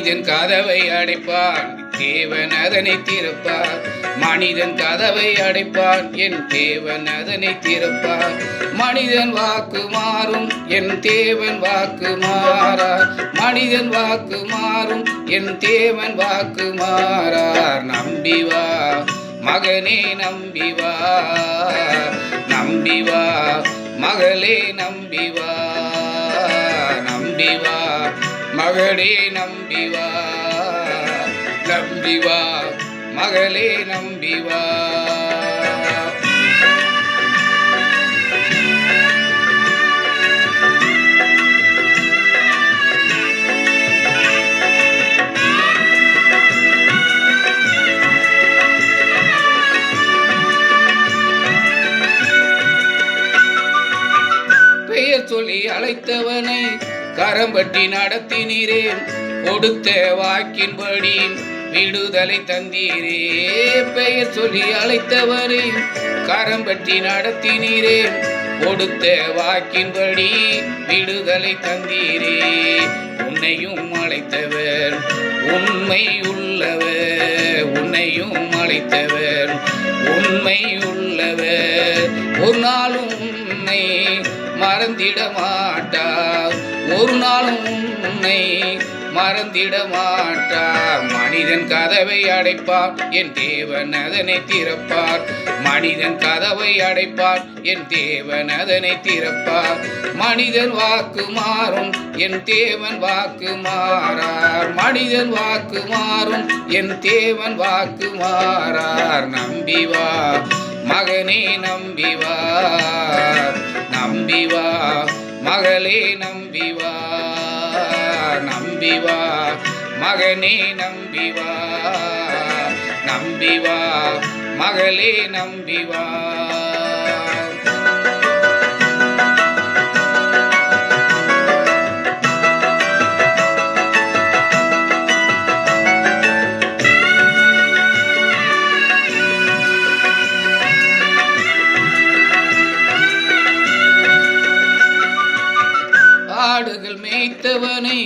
மனிதன் கதவை அடைப்பான், தேவன் அதனை திறப்பார். மனிதன் கதவை அடைப்பான், என் தேவன் அதனை திறப்பார். மனிதன் வாக்கு மாறும், என் தேவன் வாக்கு மாறார். மனிதன் வாக்கு மாறும், என் தேவன் வாக்கு மாறார். நம்பி வா மகனே, நம்பி வா, நம்பி வா மகளே, நம்பி வா, நம்பி வா மகளே, நம்பி வா, நம்பி வா மகளே, நம்பி வா. பெயர் சொல்லி அழைத்தவனை கரம்பட்டி நடத்தினீரே, கொடுத்த வாக்கின்படி விடுதலை தந்தீரே. பெயர் சொல்லி அழைத்தவரை கரம்பட்டி நடத்தினீரே, கொடுத்த வாக்கின்படி விடுதலை தந்தீரே. உன்னையும் அழைத்தவர் உண்மை உள்ளவர், உன்னையும் அழைத்தவர் உண்மை உள்ளவர். ஒரு நாளும் உன்னை மறந்திட மாட்டார், ஒரு நாளும் உன்னை மறந்திட மாட்டார். மனிதன் கதவை அடைப்பார், என் தேவன் அதனை திறப்பார். மனிதன் கதவை அடைப்பார், என் தேவன் அதனை திறப்பார். மனிதன் வாக்கு மாறும், என் தேவன் வாக்கு மாறார். மனிதன் வாக்கு மாறும், என் தேவன் வாக்கு மாறார். நம்பி வா மகனே, நம்பி வா, நம்பி வா மகளே, நம்பி வா, நம்பி வா மகனே, நம்பி வா, நம்பி வா மகளே, நம்பி வா. ஆடுகள் மேய்த்தவனை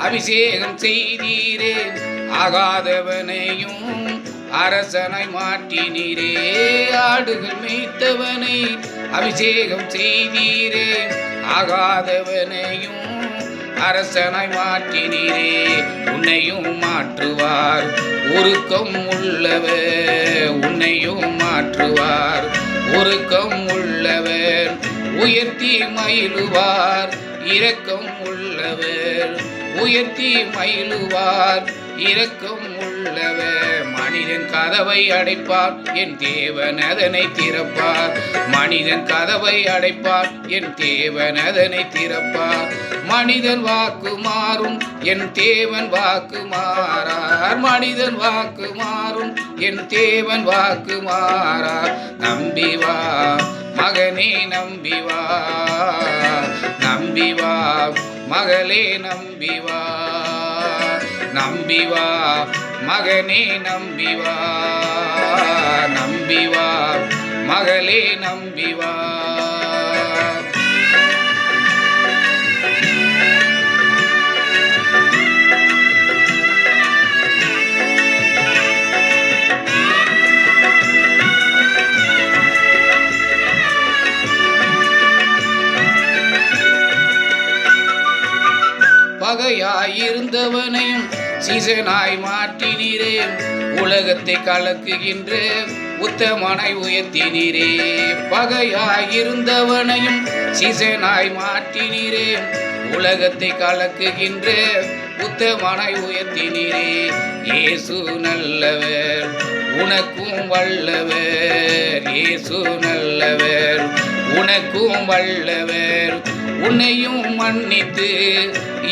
அபிஷேகம் செய்தீரே, ஆகாதவனையும் அரசனாய் மாற்றினீரே. ஆடுகள் மேய்த்தவனை அபிஷேகம் செய்தீரே, ஆகாதவனையும் அரசனாய் மாற்றினீரே. உன்னையும் மாற்றுவார் உருக்கம் உள்ளவர், உன்னையும் மாற்றுவார் உருக்கம் உள்ளவர். உயர்த்தி மயிலுவார் இரக்கம் உள்ளவர், உயர்த்தி மயிலுவார் இரக்கம் உள்ளவர். மனிதன் கதவை அடைப்பார், என் தேவன் அதனை திறப்பார். மனிதன் கதவை அடைப்பார், என் தேவன் அதனை திறப்பார். மனிதன் வாக்கு மாறும், என் தேவன் வாக்கு மாறார். மனிதன் வாக்கு மாறும், என் தேவன் வாக்கு மாறார். நம்பி வா மகனே, நம்பி வா, நம்பி வா மகளே, நம்பி வா, நம்பி வா மகனே, நம்பி வா, நம்பி வா மகளே, நம்பி வா. பகையாயிருந்தவனையும் சீசனாய் மாற்றினீரே, உலகத்தை கலக்குகின்ற உத்தமனாய் உயர்த்தினீரே. பகையாயிருந்தவனையும் சீசனாய் மாற்றினீரே, உலகத்தை கலக்குகின்ற உத்தமனாய் உயர்த்தினீரே. இயேசு நல்லவர் உனக்கும் வல்லவர், இயேசு நல்லவர் உனக்கும் வல்லவர். உன்னையும் மன்னித்து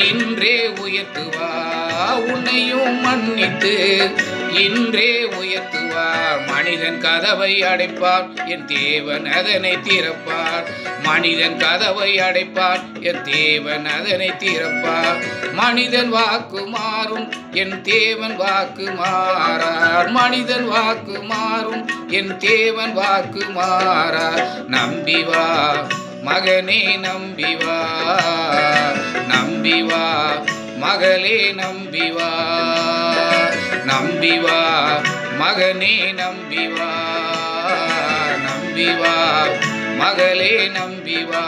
இன்றே உயர்த்துவார், உன்னையும் மன்னித்து இன்றே உயர்த்துவார். மனிதன் கதவை அடைப்பார், என் தேவன் அதனை திறப்பார். மனிதன் கதவை அடைப்பார், என் தேவன் அதனை திறப்பார். மனிதன் வாக்கு மாறும், என் தேவன் வாக்கு மாறார். மனிதன் வாக்கு மாறும், என் தேவன் வாக்கு மாறார். நம்பி வா மகனே, நம்பி வா, நம்பி வா மகளே நம்பி வா, நம்பி வா மகனே நம்பி வா, நம்பி வா மகளே நம்பி வா.